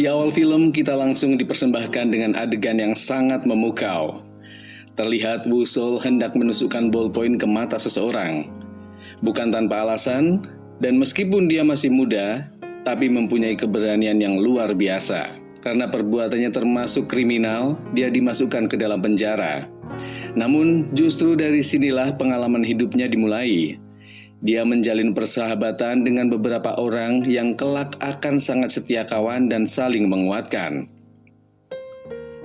Di awal film, kita langsung dipersembahkan dengan adegan yang sangat memukau. Terlihat Wusol hendak menusukkan ballpoint ke mata seseorang. Bukan tanpa alasan, dan meskipun dia masih muda, tapi mempunyai keberanian yang luar biasa. Karena perbuatannya termasuk kriminal, dia dimasukkan ke dalam penjara. Namun, justru dari sinilah pengalaman hidupnya dimulai. Dia menjalin persahabatan dengan beberapa orang yang kelak akan sangat setia kawan dan saling menguatkan.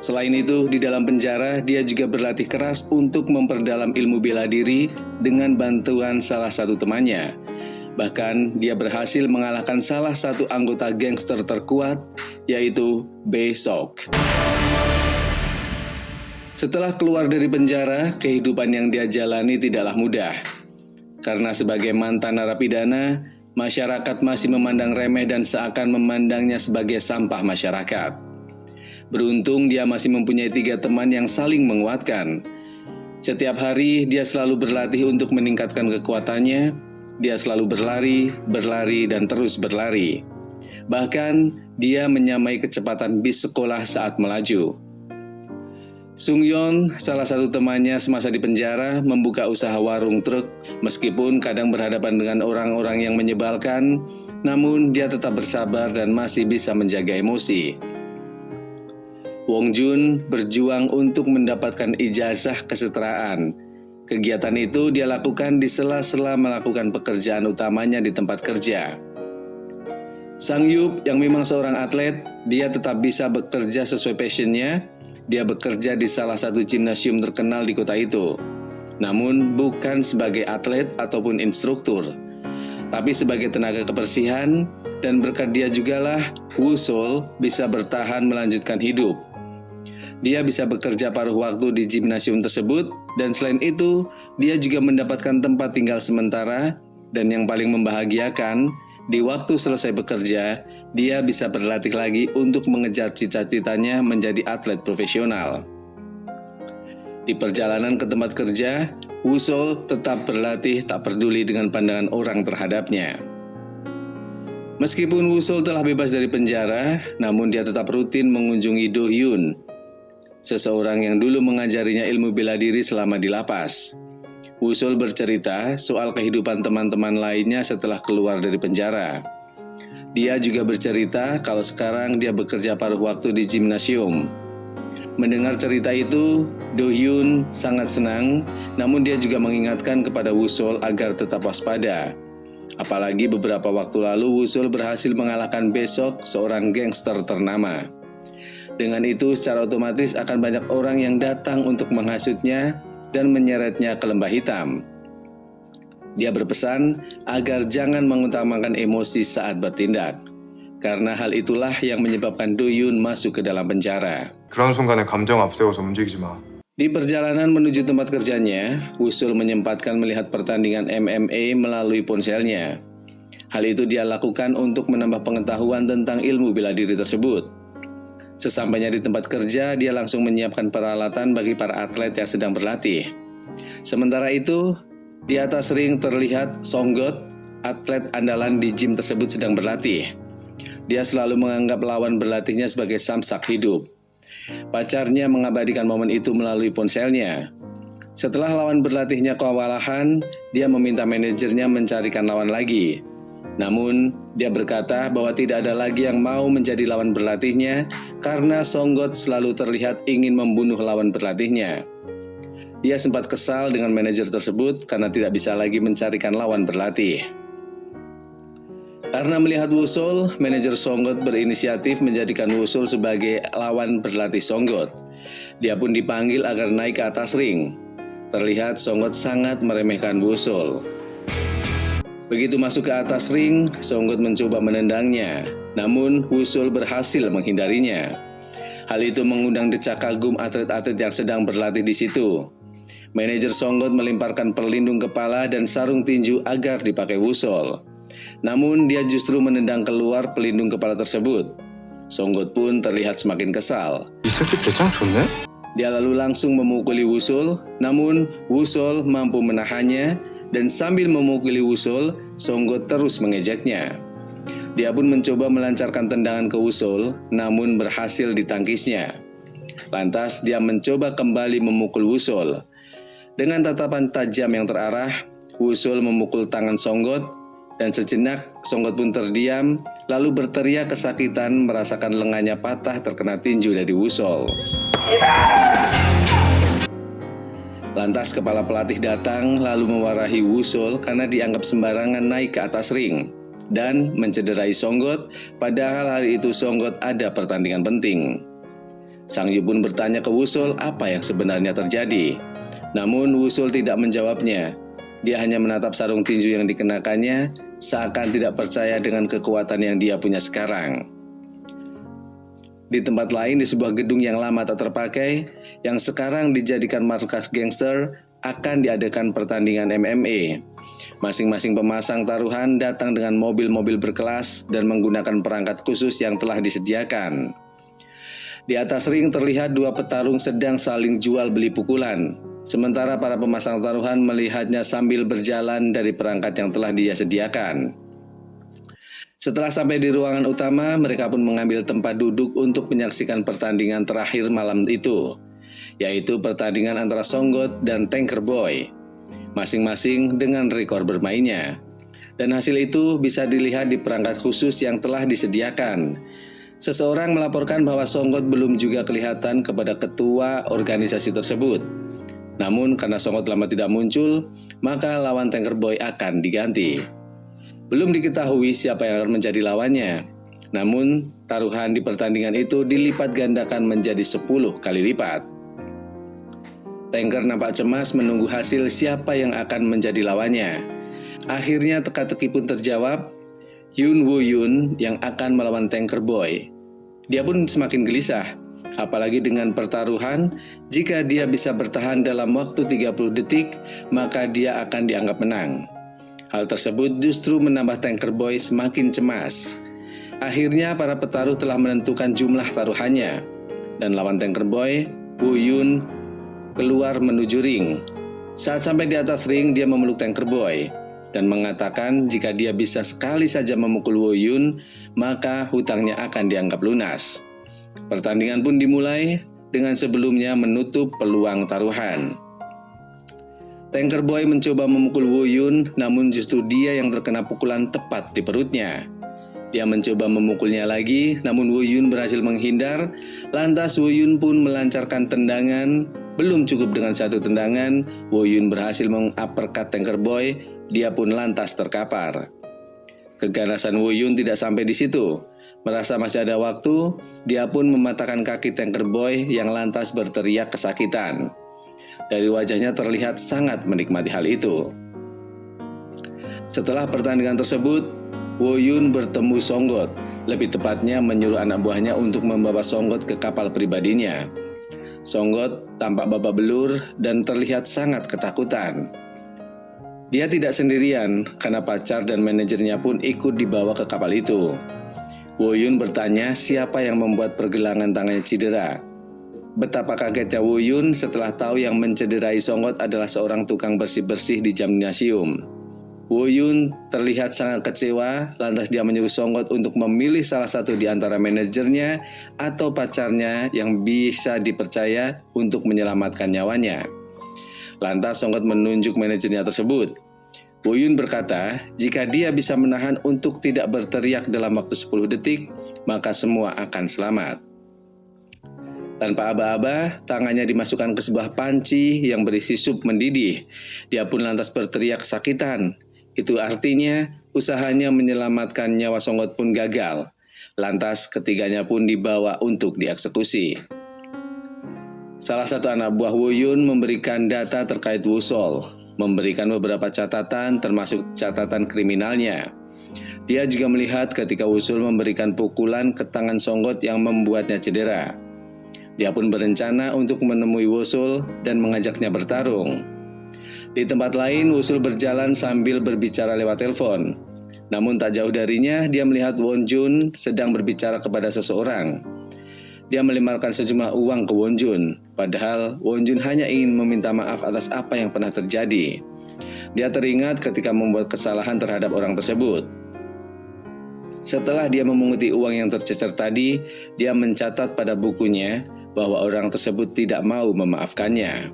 Selain itu, di dalam penjara, dia juga berlatih keras untuk memperdalam ilmu bela diri dengan bantuan salah satu temannya. Bahkan, dia berhasil mengalahkan salah satu anggota gangster terkuat, yaitu Bae-seok. Setelah keluar dari penjara, kehidupan yang dia jalani tidaklah mudah. Karena sebagai mantan narapidana, masyarakat masih memandang remeh dan seakan memandangnya sebagai sampah masyarakat. Beruntung dia masih mempunyai 3 teman yang saling menguatkan. Setiap hari dia selalu berlatih untuk meningkatkan kekuatannya. Dia selalu berlari, dan terus berlari. Bahkan dia menyamai kecepatan bis sekolah saat melaju. Sung-yeon, salah satu temannya semasa di penjara, membuka usaha warung truk. Meskipun kadang berhadapan dengan orang-orang yang menyebalkan, namun dia tetap bersabar dan masih bisa menjaga emosi. Wong Jun berjuang untuk mendapatkan ijazah kesetaraan. Kegiatan itu dia lakukan di sela-sela melakukan pekerjaan utamanya di tempat kerja. Sang Yup yang memang seorang atlet, dia tetap bisa bekerja sesuai passionnya. Dia bekerja di salah satu gimnasium terkenal di kota itu. Namun bukan sebagai atlet ataupun instruktur, tapi sebagai tenaga kebersihan, dan berkat dia jugalah Wusol bisa bertahan melanjutkan hidup. Dia bisa bekerja paruh waktu di gimnasium tersebut, dan selain itu, dia juga mendapatkan tempat tinggal sementara, dan yang paling membahagiakan, di waktu selesai bekerja, dia bisa berlatih lagi untuk mengejar cita-citanya menjadi atlet profesional. Di perjalanan ke tempat kerja, Wusol tetap berlatih tak peduli dengan pandangan orang terhadapnya. Meskipun Wusol telah bebas dari penjara, namun dia tetap rutin mengunjungi Do-hyun, seseorang yang dulu mengajarinya ilmu bela diri selama di lapas. Wusol bercerita soal kehidupan teman-teman lainnya setelah keluar dari penjara. Dia juga bercerita kalau sekarang dia bekerja paruh waktu di gimnasium. Mendengar cerita itu, Do-hyun sangat senang, namun dia juga mengingatkan kepada Wusol agar tetap waspada. Apalagi beberapa waktu lalu Wusol berhasil mengalahkan Bae-seok, seorang gangster ternama. Dengan itu secara otomatis akan banyak orang yang datang untuk menghasutnya dan menyeretnya ke lembah hitam. Dia berpesan agar jangan mengutamakan emosi saat bertindak, karena hal itulah yang menyebabkan Do-hyun masuk ke dalam penjara. 그런 순간에 감정 앞세워서 움직이지 마. Di perjalanan menuju tempat kerjanya, Wusol menyempatkan melihat pertandingan MMA melalui ponselnya. Hal itu dia lakukan untuk menambah pengetahuan tentang ilmu bela diri tersebut. Sesampainya di tempat kerja, dia langsung menyiapkan peralatan bagi para atlet yang sedang berlatih. Sementara itu, di atas ring terlihat Songgot, atlet andalan di gym tersebut sedang berlatih. Dia selalu menganggap lawan berlatihnya sebagai samsak hidup. Pacarnya mengabadikan momen itu melalui ponselnya. Setelah lawan berlatihnya kewalahan, dia meminta manajernya mencarikan lawan lagi. Namun, dia berkata bahwa tidak ada lagi yang mau menjadi lawan berlatihnya karena Songgot selalu terlihat ingin membunuh lawan berlatihnya. Dia sempat kesal dengan manajer tersebut karena tidak bisa lagi mencarikan lawan berlatih. Karena melihat Wusol, manajer Songgot berinisiatif menjadikan Wusol sebagai lawan berlatih Songgot. Dia pun dipanggil agar naik ke atas ring. Terlihat Songgot sangat meremehkan Wusol. Begitu masuk ke atas ring, Songgot mencoba menendangnya, namun Wusol berhasil menghindarinya. Hal itu mengundang decak kagum atlet-atlet yang sedang berlatih di situ. Manajer Songgot melemparkan pelindung kepala dan sarung tinju agar dipakai Wusol. Namun dia justru menendang keluar pelindung kepala tersebut. Songgot pun terlihat semakin kesal. Dia lalu langsung memukuli Wusol, namun Wusol mampu menahannya. Dan sambil memukuli Wusol, Songgot terus mengejeknya. Dia pun mencoba melancarkan tendangan ke Wusul, namun berhasil ditangkisnya. Lantas dia mencoba kembali memukul Wusul. Dengan tatapan tajam yang terarah, Wusul memukul tangan Songgot, dan sejenak Songgot pun terdiam, lalu berteriak kesakitan merasakan lengannya patah terkena tinju dari Wusul. Lantas kepala pelatih datang lalu mewarahi Wusul karena dianggap sembarangan naik ke atas ring dan mencederai Songgot, padahal hari itu Songgot ada pertandingan penting. Sang Yu pun bertanya ke Wusul apa yang sebenarnya terjadi. Namun Wusul tidak menjawabnya. Dia hanya menatap sarung tinju yang dikenakannya, seakan tidak percaya dengan kekuatan yang dia punya sekarang. Di tempat lain, di sebuah gedung yang lama tak terpakai, yang sekarang dijadikan markas gangster, akan diadakan pertandingan MMA. Masing-masing pemasang taruhan datang dengan mobil-mobil berkelas dan menggunakan perangkat khusus yang telah disediakan. Di atas ring terlihat dua petarung sedang saling jual beli pukulan. Sementara para pemasang taruhan melihatnya sambil berjalan dari perangkat yang telah dia sediakan. Setelah sampai di ruangan utama, mereka pun mengambil tempat duduk untuk menyaksikan pertandingan terakhir malam itu, yaitu pertandingan antara Songgot dan Tanker Boy, masing-masing dengan rekor bermainnya. Dan hasil itu bisa dilihat di perangkat khusus yang telah disediakan. Seseorang melaporkan bahwa Songgot belum juga kelihatan kepada ketua organisasi tersebut. Namun karena Songgot lama tidak muncul, maka lawan Tanker Boy akan diganti. Belum diketahui siapa yang akan menjadi lawannya. Namun taruhan di pertandingan itu dilipat gandakan menjadi 10 kali lipat. Tanker nampak cemas menunggu hasil siapa yang akan menjadi lawannya. Akhirnya teka-teki pun terjawab, Yun Woo Yun yang akan melawan Tanker Boy. Dia pun semakin gelisah. Apalagi dengan pertaruhan, jika dia bisa bertahan dalam waktu 30 detik, maka dia akan dianggap menang. Hal tersebut justru menambah Tanker Boy semakin cemas. Akhirnya para petaruh telah menentukan jumlah taruhannya, dan lawan Tanker Boy, Woo Yun keluar menuju ring. Saat sampai di atas ring, dia memeluk Tanker Boy dan mengatakan jika dia bisa sekali saja memukul Woo Yun, maka hutangnya akan dianggap lunas. Pertandingan pun dimulai dengan sebelumnya menutup peluang taruhan. Tanker Boy mencoba memukul Woo Yun, namun justru dia yang terkena pukulan tepat di perutnya. Dia mencoba memukulnya lagi, namun Woo Yun berhasil menghindar. Lantas Woo Yun pun melancarkan tendangan. Belum cukup dengan satu tendangan, Woo Yun berhasil meng-uppercut Tanker Boy. Dia pun lantas terkapar. Keganasan Woo Yun tidak sampai di situ. Merasa masih ada waktu, dia pun mematahkan kaki Tanker Boy yang lantas berteriak kesakitan. Dari wajahnya terlihat sangat menikmati hal itu. Setelah pertandingan tersebut, Woo Yun bertemu Songgot. Lebih tepatnya menyuruh anak buahnya untuk membawa Songgot ke kapal pribadinya. Songgot tampak babak belur dan terlihat sangat ketakutan. Dia tidak sendirian karena pacar dan manajernya pun ikut dibawa ke kapal itu. Woo Yun bertanya siapa yang membuat pergelangan tangannya cedera. Betapa kagetnya Woo Yun setelah tahu yang mencederai Songgot adalah seorang tukang bersih-bersih di gimnasium. Woo Yun terlihat sangat kecewa, lantas dia menyuruh Songgot untuk memilih salah satu di antara manajernya atau pacarnya yang bisa dipercaya untuk menyelamatkan nyawanya. Lantas Songgot menunjuk manajernya tersebut. Woo Yun berkata, jika dia bisa menahan untuk tidak berteriak dalam waktu 10 detik, maka semua akan selamat. Tanpa aba-aba, tangannya dimasukkan ke sebuah panci yang berisi sup mendidih. Dia pun lantas berteriak kesakitan. Itu artinya usahanya menyelamatkan nyawa Songgot pun gagal. Lantas ketiganya pun dibawa untuk dieksekusi. Salah satu anak buah Woo Yun memberikan data terkait Wusul, memberikan beberapa catatan termasuk catatan kriminalnya. Dia juga melihat ketika Wusul memberikan pukulan ke tangan Songgot yang membuatnya cedera. Dia pun berencana untuk menemui Wusul dan mengajaknya bertarung. Di tempat lain, Wusul berjalan sambil berbicara lewat telepon. Namun tak jauh darinya, dia melihat Won Jun sedang berbicara kepada seseorang. Dia melemparkan sejumlah uang ke Won Jun, padahal Won Jun hanya ingin meminta maaf atas apa yang pernah terjadi. Dia teringat ketika membuat kesalahan terhadap orang tersebut. Setelah dia memunguti uang yang tercecer tadi, dia mencatat pada bukunya bahwa orang tersebut tidak mau memaafkannya.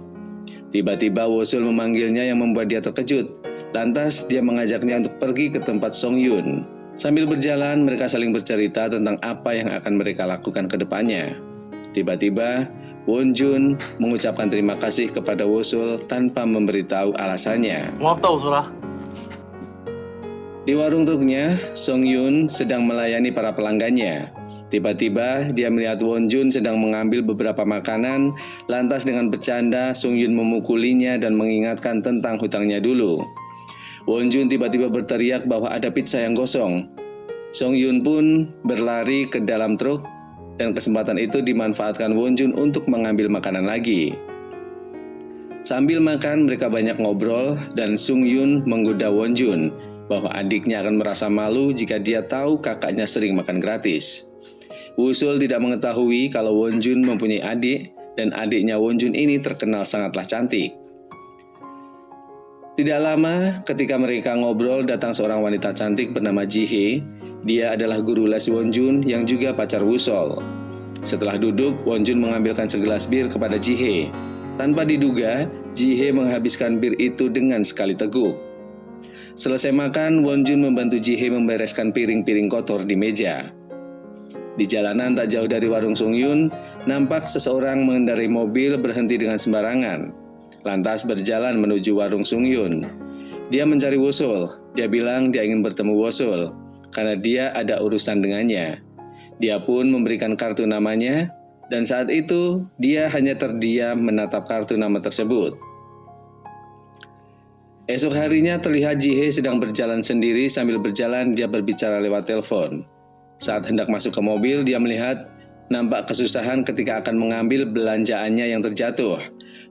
Tiba-tiba Wosul memanggilnya yang membuat dia terkejut. Lantas dia mengajaknya untuk pergi ke tempat Song Yun. Sambil berjalan, mereka saling bercerita tentang apa yang akan mereka lakukan ke depannya. Tiba-tiba, Won Jun mengucapkan terima kasih kepada Wosul tanpa memberitahu alasannya. 고맙다 우솔아. Di warung truknya, Song Yun sedang melayani para pelanggannya. Tiba-tiba, dia melihat Won Jun sedang mengambil beberapa makanan, lantas dengan bercanda, Song Yun memukulinya dan mengingatkan tentang hutangnya dulu. Won Jun tiba-tiba berteriak bahwa ada pizza yang gosong. Song Yun pun berlari ke dalam truk, dan kesempatan itu dimanfaatkan Won Jun untuk mengambil makanan lagi. Sambil makan, mereka banyak ngobrol, dan Song Yun menggoda Won Jun bahwa adiknya akan merasa malu jika dia tahu kakaknya sering makan gratis. Wosul tidak mengetahui kalau Won Jun mempunyai adik, dan adiknya Won Jun ini terkenal sangatlah cantik. Tidak lama, ketika mereka ngobrol, datang seorang wanita cantik bernama Ji Hye. Dia adalah guru les Won Jun yang juga pacar Wosul. Setelah duduk, Won Jun mengambilkan segelas bir kepada Ji Hye. Tanpa diduga, Ji Hye menghabiskan bir itu dengan sekali teguk. Selesai makan, Won Jun membantu Ji Hye membereskan piring-piring kotor di meja. Di jalanan tak jauh dari warung Song Yun, nampak seseorang mengendarai mobil berhenti dengan sembarangan. Lantas berjalan menuju warung Song Yun. Dia mencari Wosul. Dia bilang dia ingin bertemu Wosul karena dia ada urusan dengannya. Dia pun memberikan kartu namanya, dan saat itu dia hanya terdiam menatap kartu nama tersebut. Esok harinya terlihat Ji Hye sedang berjalan sendiri. Sambil berjalan dia berbicara lewat telepon. Saat hendak masuk ke mobil, dia melihat nampak kesusahan ketika akan mengambil belanjaannya yang terjatuh.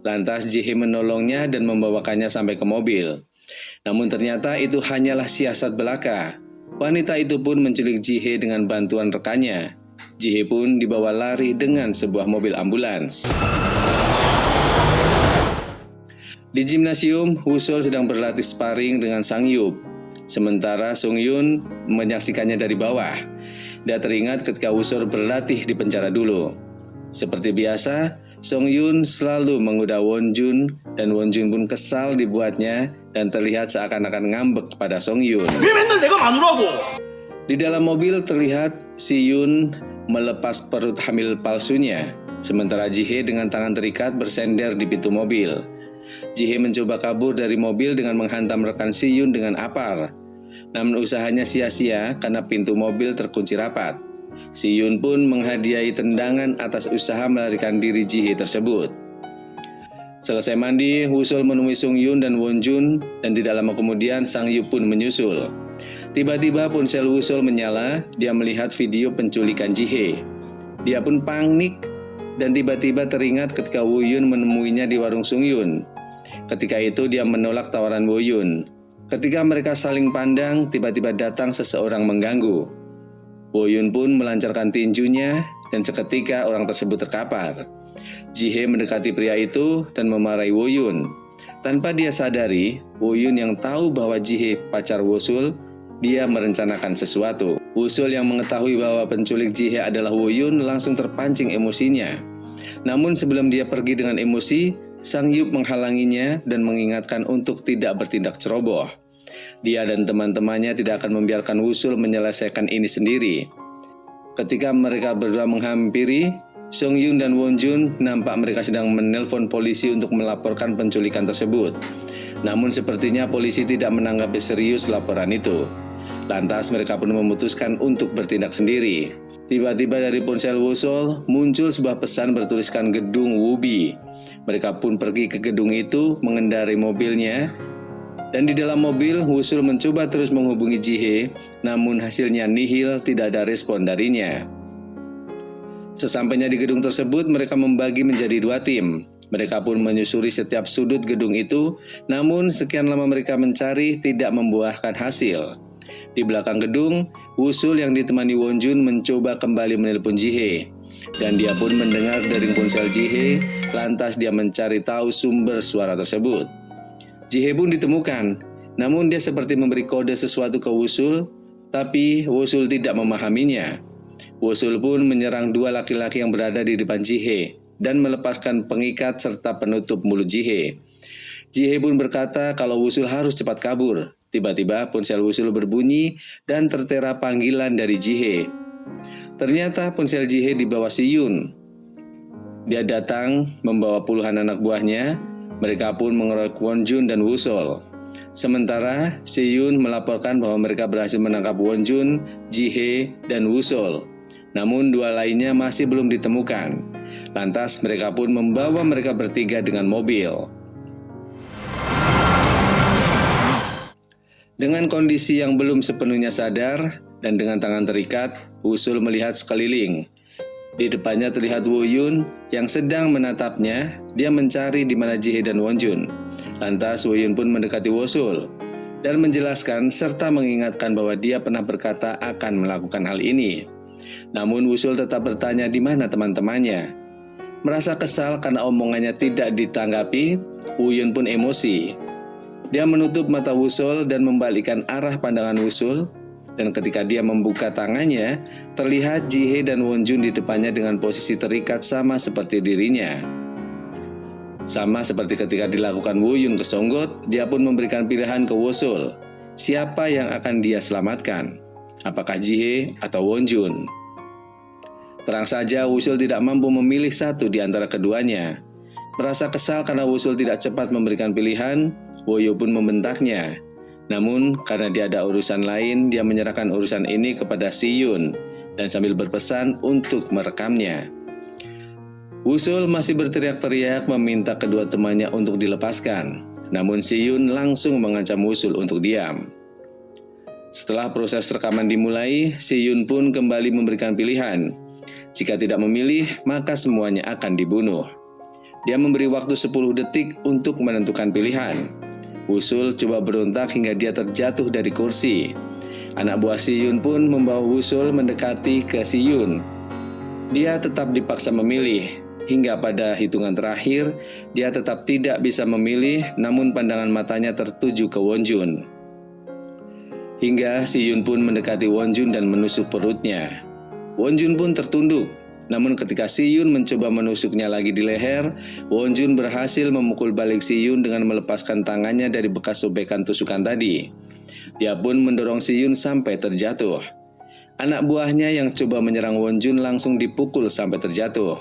Lantas Ji Hye menolongnya dan membawakannya sampai ke mobil. Namun ternyata itu hanyalah siasat belaka. Wanita itu pun menculik Ji Hye dengan bantuan rekannya. Ji Hye pun dibawa lari dengan sebuah mobil ambulans. Di gimnasium, Wosul sedang berlatih sparring dengan Sang Yup. Sementara Song Yun menyaksikannya dari bawah. Dia teringat ketika Wosul berlatih di penjara dulu. Seperti biasa, Song Yun selalu menggoda Won Jun, dan Won Jun pun kesal dibuatnya dan terlihat seakan-akan ngambek pada Song Yun. 왜 맨날 내가 마누라고? Di dalam mobil terlihat si Yun melepas perut hamil palsunya, sementara Ji Hye dengan tangan terikat bersender di pintu mobil. Ji Hye mencoba kabur dari mobil dengan menghantam rekan si Yun dengan apar. Namun usahanya sia-sia karena pintu mobil terkunci rapat. Si Yun pun menghadiahi tendangan atas usaha melarikan diri Ji Hye tersebut. Selesai mandi, Wosul menemui Song Yun dan Won Jun, dan tidak lama kemudian Sang Yup pun menyusul. Tiba-tiba ponsel Wosul menyala. Dia melihat video penculikan Ji Hye. Dia pun panik dan tiba-tiba teringat ketika Woo Yun menemuinya di warung Song Yun. Ketika itu dia menolak tawaran Woo Yun. Ketika mereka saling pandang, tiba-tiba datang seseorang mengganggu. Woo Yun pun melancarkan tinjunya dan seketika orang tersebut terkapar. Ji Hye mendekati pria itu dan memarahi Woo Yun. Tanpa dia sadari, Woo Yun yang tahu bahwa Ji Hye pacar Wosul, dia merencanakan sesuatu. Wosul yang mengetahui bahwa penculik Ji Hye adalah Woo Yun langsung terpancing emosinya. Namun sebelum dia pergi dengan emosi, Sang Yup menghalanginya dan mengingatkan untuk tidak bertindak ceroboh. Dia dan teman-temannya tidak akan membiarkan Wosul menyelesaikan ini sendiri. Ketika mereka berdua menghampiri, Song Yun dan Won Jun nampak mereka sedang menelpon polisi untuk melaporkan penculikan tersebut. Namun sepertinya polisi tidak menanggapi serius laporan itu. Lantas mereka pun memutuskan untuk bertindak sendiri. Tiba-tiba dari ponsel Wosul muncul sebuah pesan bertuliskan gedung Wubi. Mereka pun pergi ke gedung itu mengendarai mobilnya. Dan di dalam mobil, Wosul mencoba terus menghubungi Ji Hye, namun hasilnya nihil, tidak ada respon darinya. Sesampainya di gedung tersebut, mereka membagi menjadi dua tim. Mereka pun menyusuri setiap sudut gedung itu, namun sekian lama mereka mencari tidak membuahkan hasil. Di belakang gedung, Wosul yang ditemani Won Jun mencoba kembali menelpon Ji Hye. Dan dia pun mendengar dering ponsel Ji Hye, lantas dia mencari tahu sumber suara tersebut. Ji Hye pun ditemukan, namun dia seperti memberi kode sesuatu ke Wosul. Tapi Wusul tidak memahaminya. Wusul pun menyerang dua laki-laki yang berada di depan Jihe dan melepaskan pengikat serta penutup mulut Jihe. Jihe pun berkata kalau Wusul harus cepat kabur. Tiba-tiba ponsel Wusul berbunyi dan tertera panggilan dari Jihe. Ternyata ponsel Jihe dibawa Si Yun. Dia datang membawa puluhan anak buahnya. Mereka pun mengeroyok Won Jun dan Wusul. Sementara Si Yun melaporkan bahwa mereka berhasil menangkap Won Jun, Jihe, dan Wusul. Namun dua lainnya masih belum ditemukan. Lantas mereka pun membawa mereka bertiga dengan mobil. Dengan kondisi yang belum sepenuhnya sadar dan dengan tangan terikat, Wusul melihat sekeliling. Di depannya terlihat Woo Yun yang sedang menatapnya. Dia mencari di mana Jihe dan Won Jun. Lantas Woo Yun pun mendekati Wusul dan menjelaskan serta mengingatkan bahwa dia pernah berkata akan melakukan hal ini. Namun Wusul tetap bertanya di mana teman-temannya. Merasa kesal karena omongannya tidak ditanggapi, Woo Yun pun emosi. Dia menutup mata Wusul dan membalikkan arah pandangan Wusul. Dan ketika dia membuka tangannya, terlihat Jihe dan Won Jun di depannya dengan posisi terikat sama seperti dirinya. Sama seperti ketika dilakukan Woo Yun ke Songgot, dia pun memberikan pilihan ke Wusul. Siapa yang akan dia selamatkan? Apakah Jihe atau Won Jun? Terang saja Wusul tidak mampu memilih satu di antara keduanya. Merasa kesal karena Wusul tidak cepat memberikan pilihan, Woo Yun pun membentaknya. Namun karena dia ada urusan lain, dia menyerahkan urusan ini kepada Si Yun dan sambil berpesan untuk merekamnya. Wusul masih berteriak-teriak meminta kedua temannya untuk dilepaskan. Namun Si Yun langsung mengancam Wusul untuk diam. Setelah proses rekaman dimulai, Si Yun pun kembali memberikan pilihan. Jika tidak memilih, maka semuanya akan dibunuh. Dia memberi waktu 10 detik untuk menentukan pilihan. Wusul coba berontak hingga dia terjatuh dari kursi. Anak buah Si Yun pun membawa Wusul mendekati ke Si Yun. Dia tetap dipaksa memilih. Hingga pada hitungan terakhir, dia tetap tidak bisa memilih, namun pandangan matanya tertuju ke Won Jun. Hingga Si Yun pun mendekati Won Jun dan menusuk perutnya. Won Jun pun tertunduk. Namun ketika Si Yun mencoba menusuknya lagi di leher, Won Jun berhasil memukul balik Si Yun dengan melepaskan tangannya dari bekas sobekan tusukan tadi. Dia pun mendorong Si Yun sampai terjatuh. Anak buahnya yang coba menyerang Won Jun langsung dipukul sampai terjatuh.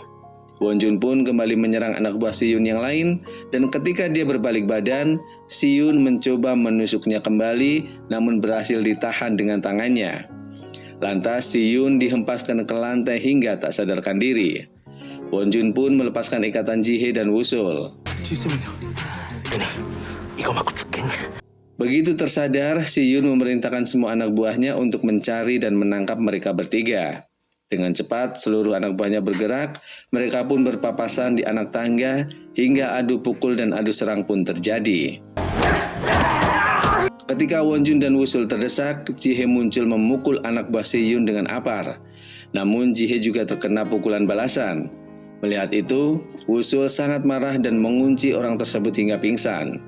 Won Jun pun kembali menyerang anak buah Si Yun yang lain, dan ketika dia berbalik badan, Si Yun mencoba menusuknya kembali, namun berhasil ditahan dengan tangannya. Lantas Si Yun dihempaskan ke lantai hingga tak sadarkan diri. Won Jun pun melepaskan ikatan Jihe dan Wusul. Begitu tersadar, Si Yun memerintahkan semua anak buahnya untuk mencari dan menangkap mereka bertiga. Dengan cepat, seluruh anak buahnya bergerak, mereka pun berpapasan di anak tangga, hingga adu pukul dan adu serang pun terjadi. Ketika Won Jun dan Wusul terdesak, Jihe muncul memukul anak buah Si Yun dengan apar. Namun Jihe juga terkena pukulan balasan. Melihat itu, Wusul sangat marah dan mengunci orang tersebut hingga pingsan.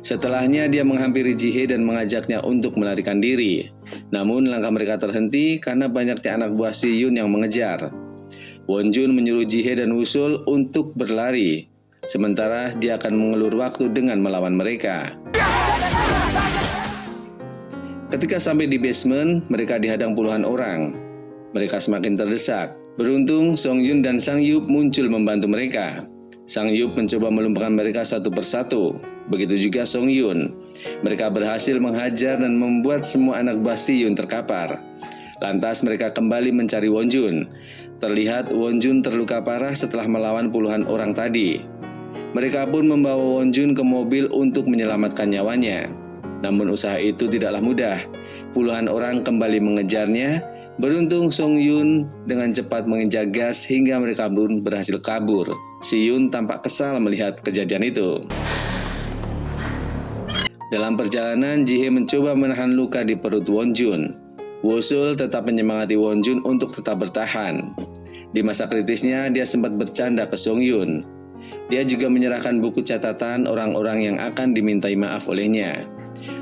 Setelahnya dia menghampiri Jihe dan mengajaknya untuk melarikan diri. Namun langkah mereka terhenti karena banyaknya anak buah Si Yun yang mengejar. Won Jun menyuruh Jihe dan Wusul untuk berlari. Sementara dia akan mengulur waktu dengan melawan mereka. Ketika sampai di basement, mereka dihadang puluhan orang. Mereka semakin terdesak. Beruntung, Song Yun dan Sang Yup muncul membantu mereka. Sang Yup mencoba melumpuhkan mereka satu persatu. Begitu juga Song Yun. Mereka berhasil menghajar dan membuat semua anak buah Si Yun terkapar. Lantas mereka kembali mencari Won Jun. Terlihat Won Jun terluka parah setelah melawan puluhan orang tadi. Mereka pun membawa Won Jun ke mobil untuk menyelamatkan nyawanya. Namun usaha itu tidaklah mudah. Puluhan orang kembali mengejarnya. Beruntung Song Yun dengan cepat menginjak gas hingga mereka pun berhasil kabur. Si Yun tampak kesal melihat kejadian itu. Dalam perjalanan, Jihe mencoba menahan luka di perut Won Jun. Wusul tetap menyemangati Won Jun untuk tetap bertahan. Di masa kritisnya, dia sempat bercanda ke Song Yun. Dia juga menyerahkan buku catatan orang-orang yang akan dimintai maaf olehnya.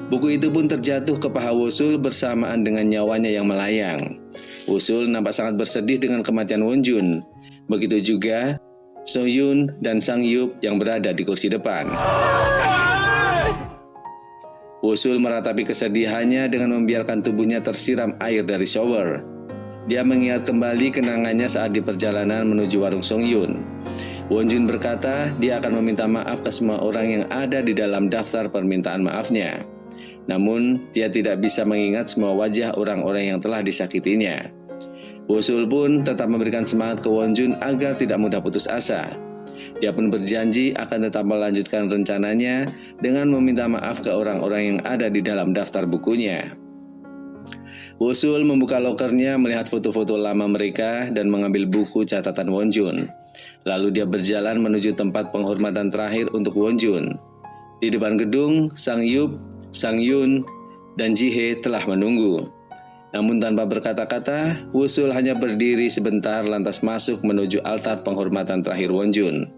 Buku itu pun terjatuh ke paha Wosul bersamaan dengan nyawanya yang melayang. Wosul nampak sangat bersedih dengan kematian Wonjun. Begitu juga Sohyun dan Sangyup yang berada di kursi depan. Wosul meratapi kesedihannya dengan membiarkan tubuhnya tersiram air dari shower. Dia mengingat kembali kenangannya saat di perjalanan menuju warung Songyun. Wonjun berkata dia akan meminta maaf ke semua orang yang ada di dalam daftar permintaan maafnya. Namun, dia tidak bisa mengingat semua wajah orang-orang yang telah disakitinya. Wosul pun tetap memberikan semangat ke Wonjun agar tidak mudah putus asa. Dia pun berjanji akan tetap melanjutkan rencananya dengan meminta maaf ke orang-orang yang ada di dalam daftar bukunya. Wosul membuka lokernya melihat foto-foto lama mereka dan mengambil buku catatan Wonjun. Lalu dia berjalan menuju tempat penghormatan terakhir untuk Wonjun. Di depan gedung, Sangyup, Sangyun, dan Jihae telah menunggu. Namun tanpa berkata-kata, Wosul hanya berdiri sebentar lantas masuk menuju altar penghormatan terakhir Wonjun.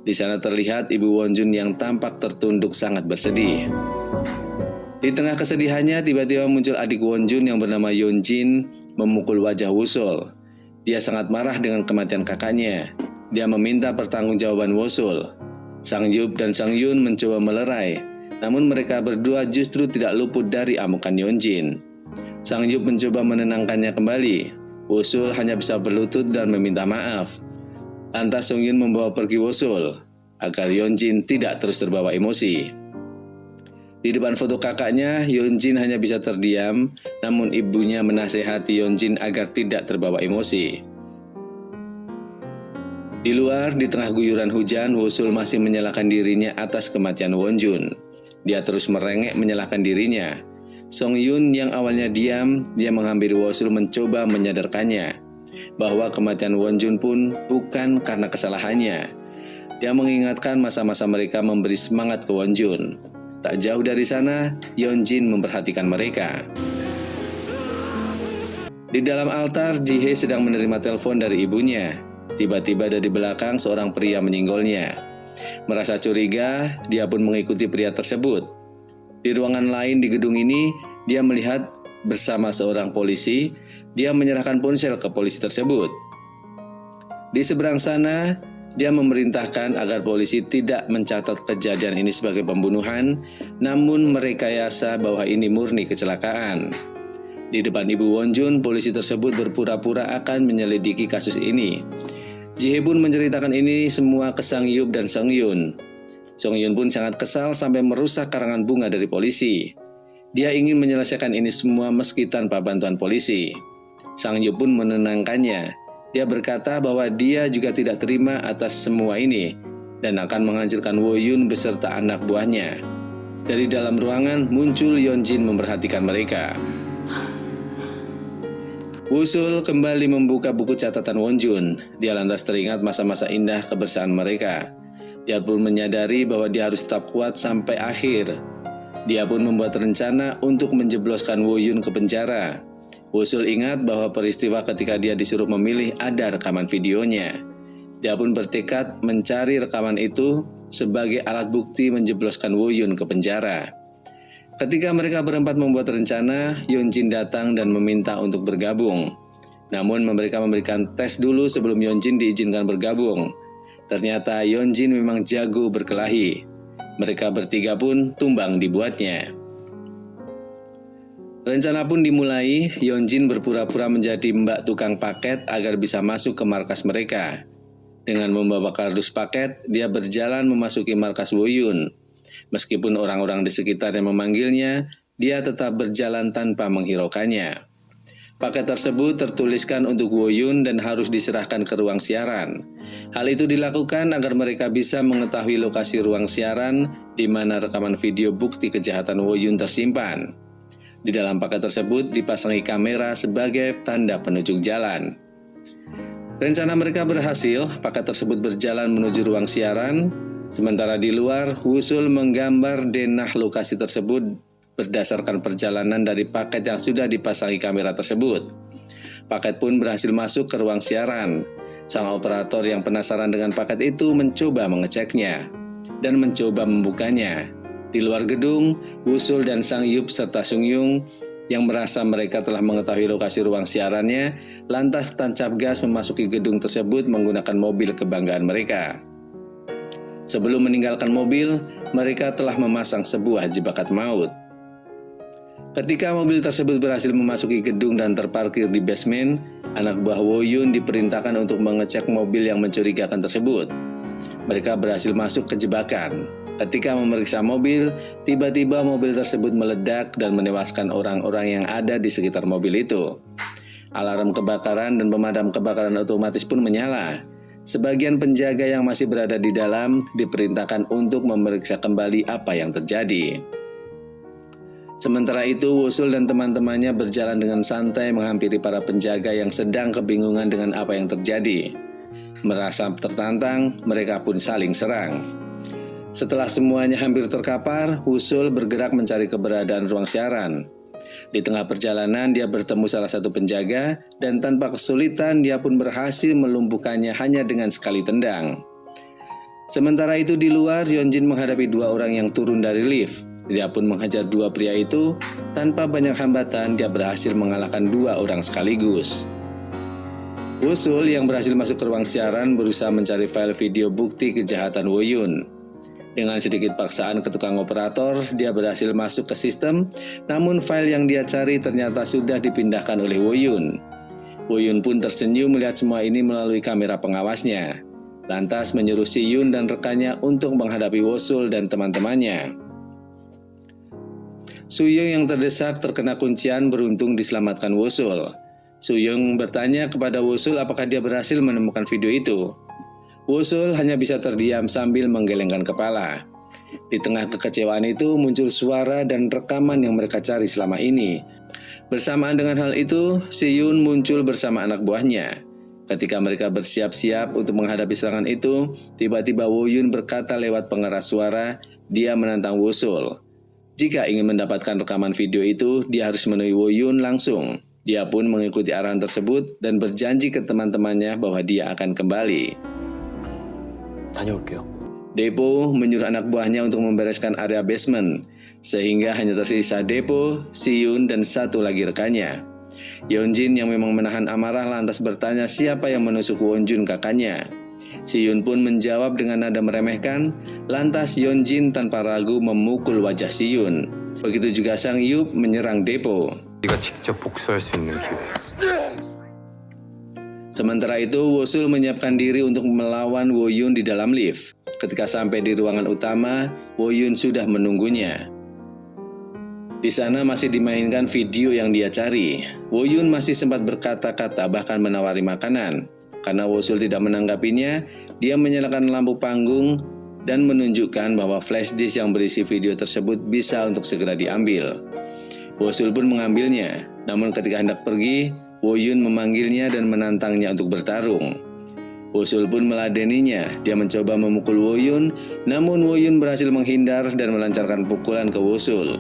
Di sana terlihat ibu Wonjun yang tampak tertunduk sangat bersedih. Di tengah kesedihannya, tiba-tiba muncul adik Wonjun yang bernama Yeonjin memukul wajah Wosul. Dia sangat marah dengan kematian kakaknya. Dia meminta pertanggungjawaban Wosul. Sangyup dan Sangyun mencoba melerai, namun mereka berdua justru tidak luput dari amukan Yeonjin. Sangyup mencoba menenangkannya kembali. Wosul hanya bisa berlutut dan meminta maaf. Lantas Songyun membawa pergi Wosul agar Yeonjin tidak terus terbawa emosi. Di depan foto kakaknya, Yeonjin hanya bisa terdiam, namun ibunya menasehati Yeonjin agar tidak terbawa emosi. Di luar, di tengah guyuran hujan, Wosul masih menyalahkan dirinya atas kematian Wonjun. Dia terus merengek menyalahkan dirinya. Songyun yang awalnya diam, dia menghampiri Wosul mencoba menyadarkannya bahwa kematian Wonjun pun bukan karena kesalahannya. Dia mengingatkan masa-masa mereka memberi semangat ke Wonjun. Tak jauh dari sana, Yeonjin memperhatikan mereka. Di dalam altar, Jihae sedang menerima telepon dari ibunya. Tiba-tiba dari belakang seorang pria menyinggolnya. Merasa curiga, dia pun mengikuti pria tersebut. Di ruangan lain di gedung ini, dia melihat bersama seorang polisi. Dia menyerahkan ponsel ke polisi tersebut. Di seberang sana, dia memerintahkan agar polisi tidak mencatat kejadian ini sebagai pembunuhan, namun merekayasa bahwa ini murni kecelakaan. Di depan ibu Wonjun, polisi tersebut berpura-pura akan menyelidiki kasus ini. Jihae pun menceritakan ini semua ke Sangyup dan Songyun. Songyun pun sangat kesal sampai merusak karangan bunga dari polisi. Dia ingin menyelesaikan ini semua meski tanpa bantuan polisi. Sangyup pun menenangkannya. Dia berkata bahwa dia juga tidak terima atas semua ini dan akan menghancurkan Woyun beserta anak buahnya. Dari dalam ruangan muncul Yeonjin memperhatikan mereka. Wosul kembali membuka buku catatan Wonjun. Dia lantas teringat masa-masa indah kebersamaan mereka. Dia pun menyadari bahwa dia harus tetap kuat sampai akhir. Dia pun membuat rencana untuk menjebloskan Woyun ke penjara. Wosul ingat bahwa peristiwa ketika dia disuruh memilih ada rekaman videonya. Dia pun bertekad mencari rekaman itu sebagai alat bukti menjebloskan Woyun ke penjara. Ketika mereka berempat membuat rencana, Yeonjin datang dan meminta untuk bergabung. Namun mereka memberikan tes dulu sebelum Yeonjin diizinkan bergabung. Ternyata Yeonjin memang jago berkelahi. Mereka bertiga pun tumbang dibuatnya. Rencana pun dimulai. Yeonjin berpura-pura menjadi mbak tukang paket agar bisa masuk ke markas mereka. Dengan membawa kardus paket, dia berjalan memasuki markas Woyun. Meskipun orang-orang di sekitarnya memanggilnya, dia tetap berjalan tanpa menghiraukannya. Paket tersebut tertuliskan untuk Woyun dan harus diserahkan ke ruang siaran. Hal itu dilakukan agar mereka bisa mengetahui lokasi ruang siaran di mana rekaman video bukti kejahatan Woyun tersimpan. Di dalam paket tersebut dipasangi kamera sebagai tanda penunjuk jalan. Rencana mereka berhasil, paket tersebut berjalan menuju ruang siaran. Sementara di luar, Wosul menggambar denah lokasi tersebut berdasarkan perjalanan dari paket yang sudah dipasangi kamera tersebut. Paket pun berhasil masuk ke ruang siaran. Sang operator yang penasaran dengan paket itu mencoba mengeceknya dan mencoba membukanya. Di luar gedung, Wusul dan Sang Yup serta Sung Yung yang merasa mereka telah mengetahui lokasi ruang siarannya, lantas tancap gas memasuki gedung tersebut menggunakan mobil kebanggaan mereka. Sebelum meninggalkan mobil, mereka telah memasang sebuah jebakan maut. Ketika mobil tersebut berhasil memasuki gedung dan terparkir di basement, anak buah Woyun diperintahkan untuk mengecek mobil yang mencurigakan tersebut. Mereka berhasil masuk ke jebakan. Ketika memeriksa mobil, tiba-tiba mobil tersebut meledak dan menewaskan orang-orang yang ada di sekitar mobil itu. Alarm kebakaran dan pemadam kebakaran otomatis pun menyala. Sebagian penjaga yang masih berada di dalam diperintahkan untuk memeriksa kembali apa yang terjadi. Sementara itu, Wusul dan teman-temannya berjalan dengan santai menghampiri para penjaga yang sedang kebingungan dengan apa yang terjadi. Merasa tertantang, mereka pun saling serang. Setelah semuanya hampir terkapar, Wusul bergerak mencari keberadaan ruang siaran. Di tengah perjalanan, dia bertemu salah satu penjaga, dan tanpa kesulitan dia pun berhasil melumpuhkannya hanya dengan sekali tendang. Sementara itu di luar, Yeonjin menghadapi dua orang yang turun dari lift. Dia pun menghajar dua pria itu. Tanpa banyak hambatan, dia berhasil mengalahkan dua orang sekaligus. Wusul yang berhasil masuk ke ruang siaran berusaha mencari file video bukti kejahatan Woyun. Dengan sedikit paksaan ke tukang operator, dia berhasil masuk ke sistem, namun file yang dia cari ternyata sudah dipindahkan oleh Woyun. Woyun pun tersenyum melihat semua ini melalui kamera pengawasnya. Lantas menyuruh Si Yun dan rekannya untuk menghadapi Wusul dan teman-temannya. Suyung yang terdesak terkena kuncian beruntung diselamatkan Wusul. Suyung bertanya kepada Wusul apakah dia berhasil menemukan video itu. Wusul hanya bisa terdiam sambil menggelengkan kepala. Di tengah kekecewaan itu muncul suara dan rekaman yang mereka cari selama ini. Bersamaan dengan hal itu, Si Yun muncul bersama anak buahnya. Ketika mereka bersiap-siap untuk menghadapi serangan itu, tiba-tiba Woyun berkata lewat pengeras suara, dia menantang Wusul. Jika ingin mendapatkan rekaman video itu, dia harus menemui Woyun langsung. Dia pun mengikuti arahan tersebut dan berjanji ke teman-temannya bahwa dia akan kembali. 다녀올게요. Depo menyuruh anak buahnya untuk membereskan area basement, sehingga hanya tersisa Depo, Si Yun, dan satu lagi rekannya. Yeonjin yang memang menahan amarah lantas bertanya siapa yang menusuk Wonjun kakaknya. Si Yun pun menjawab dengan nada meremehkan, lantas Yeonjin tanpa ragu memukul wajah Si Yun. Begitu juga Sang Yup menyerang Depo. 네가 직접 복수할 수 있는 기회. Sementara itu, Wusul menyiapkan diri untuk melawan Woyun di dalam lift. Ketika sampai di ruangan utama, Woyun sudah menunggunya. Di sana masih dimainkan video yang dia cari. Woyun masih sempat berkata-kata bahkan menawari makanan. Karena Wusul tidak menanggapinya, dia menyalakan lampu panggung dan menunjukkan bahwa flash disk yang berisi video tersebut bisa untuk segera diambil. Wusul pun mengambilnya, namun ketika hendak pergi, Woyun memanggilnya dan menantangnya untuk bertarung. Wusul pun meladeninya. Dia mencoba memukul Woyun, namun Woyun berhasil menghindar dan melancarkan pukulan ke Wusul.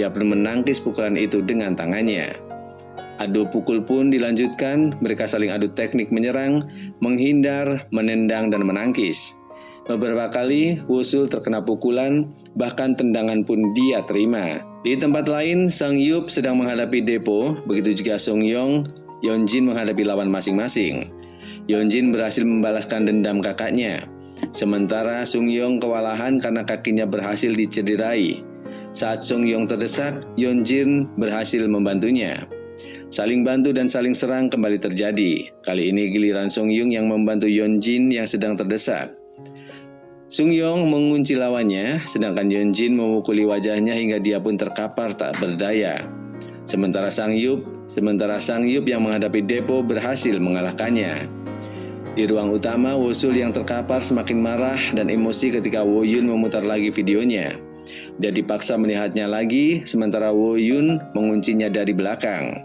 Dia pun menangkis pukulan itu dengan tangannya. Adu pukul pun dilanjutkan. Mereka saling adu teknik menyerang, menghindar, menendang, dan menangkis. Beberapa kali Wusul terkena pukulan, bahkan tendangan pun dia terima. Di tempat lain, Sang Yup sedang menghadapi Depo, begitu juga Sung Yong, Yeonjin menghadapi lawan masing-masing. Yeonjin berhasil membalaskan dendam kakaknya, sementara Sung Yong kewalahan karena kakinya berhasil dicederai. Saat Sung Yong terdesak, Yeonjin berhasil membantunya. Saling bantu dan saling serang kembali terjadi. Kali ini giliran Sung Yung yang membantu Yeonjin yang sedang terdesak. Sung Yong mengunci lawannya, sedangkan Yeonjin memukuli wajahnya hingga dia pun terkapar tak berdaya. Sementara Sang Yup yang menghadapi Depo berhasil mengalahkannya. Di ruang utama, Wusul yang terkapar semakin marah dan emosi ketika Woyun memutar lagi videonya. Dia dipaksa melihatnya lagi, sementara Woyun menguncinya dari belakang.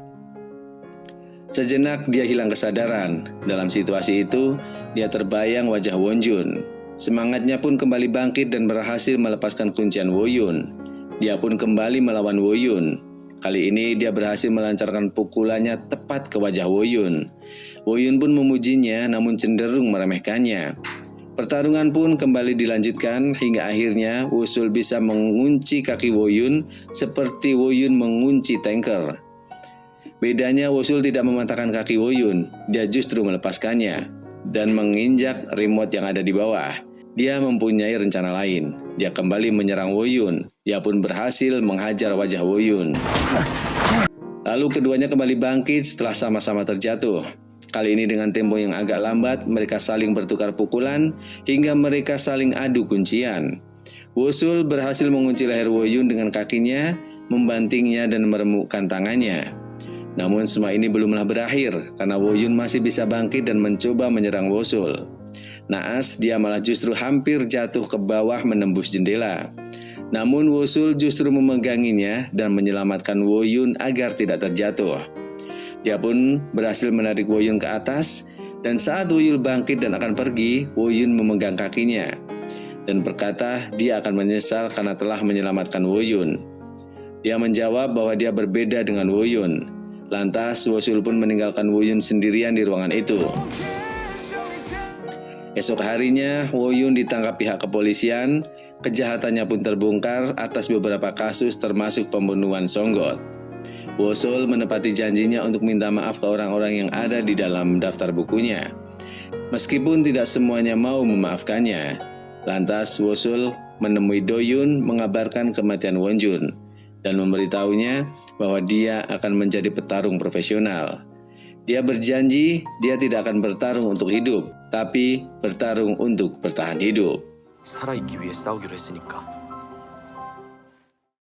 Sejenak dia hilang kesadaran. Dalam situasi itu, dia terbayang wajah Wonjun. Semangatnya pun kembali bangkit dan berhasil melepaskan kuncian Woyun. Dia pun kembali melawan Woyun. Kali ini dia berhasil melancarkan pukulannya tepat ke wajah Woyun. Woyun pun memujinya namun cenderung meremehkannya. Pertarungan pun kembali dilanjutkan hingga akhirnya Wosul bisa mengunci kaki Woyun seperti Woyun mengunci tanker. Bedanya Wosul tidak mematahkan kaki Woyun, dia justru melepaskannya dan menginjak remote yang ada di bawah. Dia mempunyai rencana lain. Dia kembali menyerang Woyun. Dia pun berhasil menghajar wajah Woyun. Lalu keduanya kembali bangkit setelah sama-sama terjatuh. Kali ini dengan tempo yang agak lambat, mereka saling bertukar pukulan hingga mereka saling adu kuncian. Wosul berhasil mengunci leher Woyun dengan kakinya, membantingnya dan meremukkan tangannya. Namun semua ini belumlah berakhir karena Woyun masih bisa bangkit dan mencoba menyerang Wosul. Naas, dia malah justru hampir jatuh ke bawah menembus jendela. Namun Wosul justru memeganginya dan menyelamatkan Woyun agar tidak terjatuh. Dia pun berhasil menarik Woyun ke atas, dan saat Woyun bangkit dan akan pergi, Woyun memegang kakinya dan berkata dia akan menyesal karena telah menyelamatkan Woyun. Dia menjawab bahwa dia berbeda dengan Woyun. Lantas Wosul pun meninggalkan Woyun sendirian di ruangan itu. Esok harinya, Woyun ditangkap pihak kepolisian. Kejahatannya pun terbongkar atas beberapa kasus termasuk pembunuhan Songgot. Wosul menepati janjinya untuk minta maaf ke orang-orang yang ada di dalam daftar bukunya. Meskipun tidak semuanya mau memaafkannya. Lantas Wosul menemui Doyun mengabarkan kematian Wonjun dan memberitahunya bahwa dia akan menjadi petarung profesional. Dia berjanji dia tidak akan bertarung untuk hidup, tapi bertarung untuk bertahan hidup. 살아있기 위해 싸우기로 했으니까